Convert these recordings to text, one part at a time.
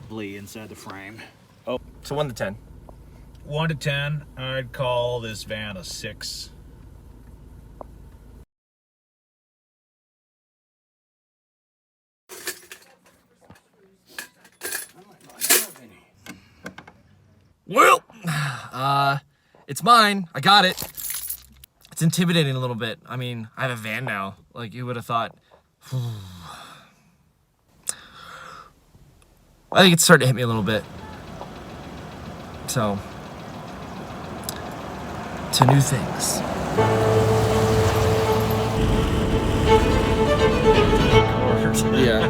probably inside the frame. Oh, so 1 to 10. 1 to 10, I'd call this van a 6. Well, it's mine. I got it. It's intimidating a little bit. I mean, I have a van now. Like, you would have thought. I think it's starting to hit me a little bit. So, to new things. Yeah.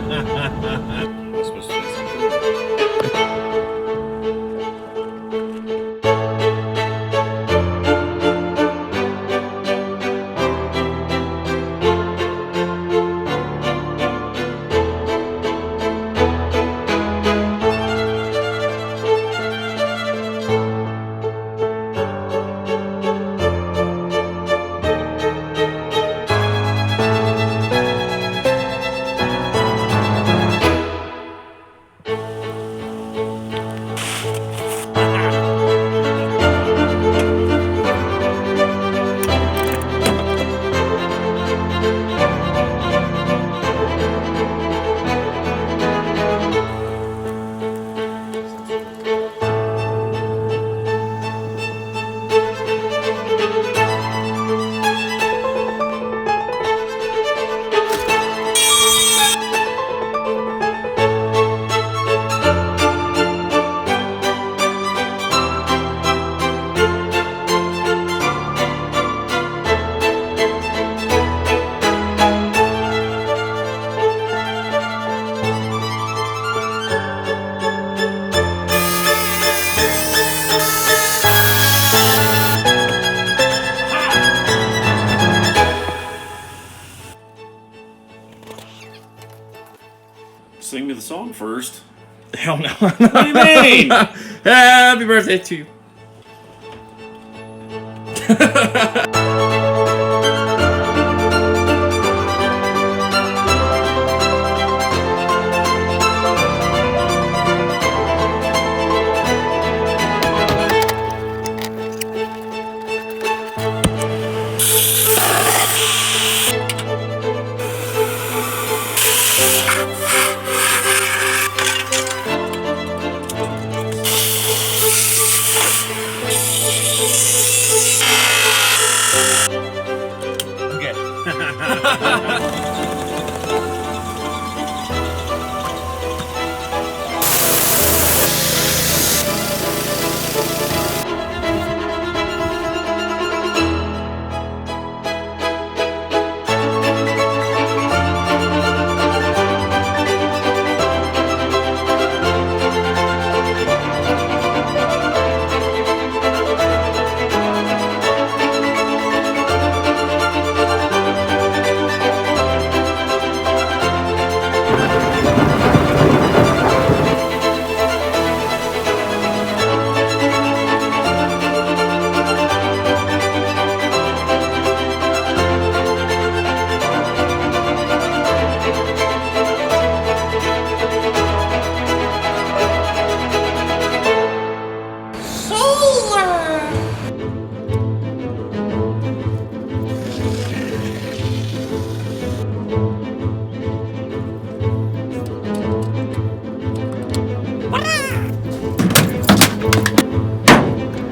Sing me the song first. Hell no. What do you mean? Happy birthday to you.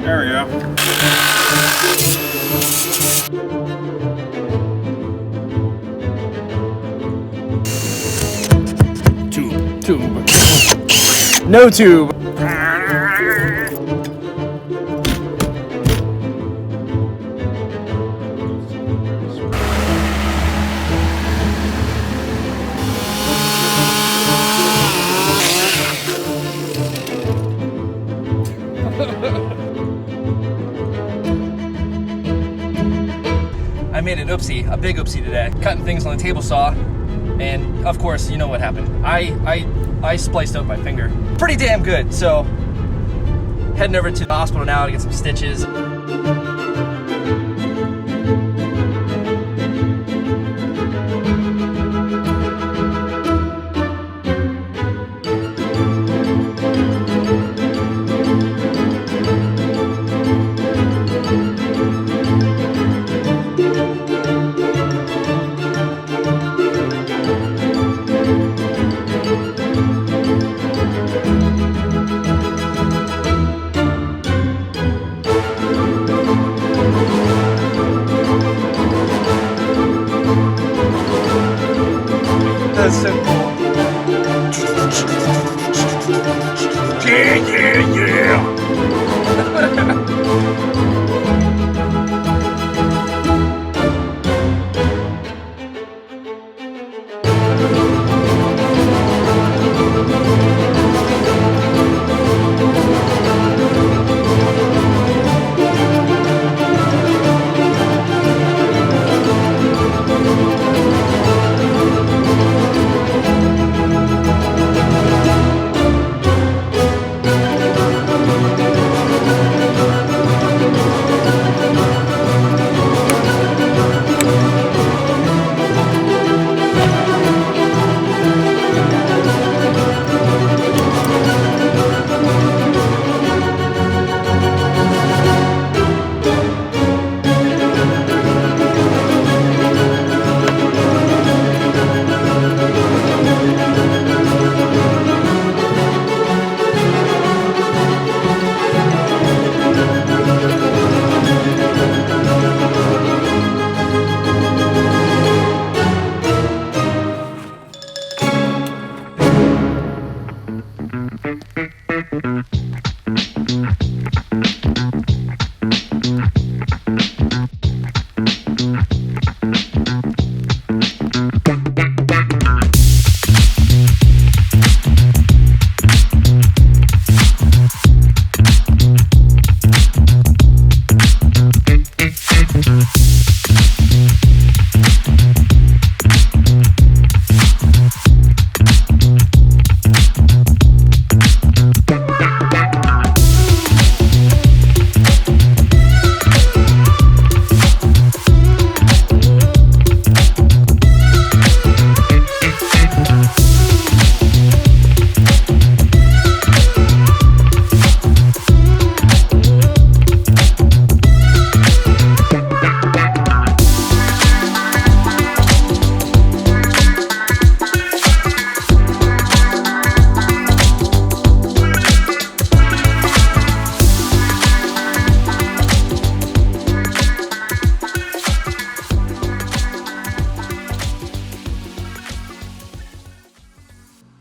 There we go. Tube. No tube. I made an oopsie, a big oopsie today, cutting things on the table saw, and of course, you know what happened. I spliced out my finger. Pretty damn good, so heading over to the hospital now to get some stitches. that's so cool. Yeah, yeah, yeah.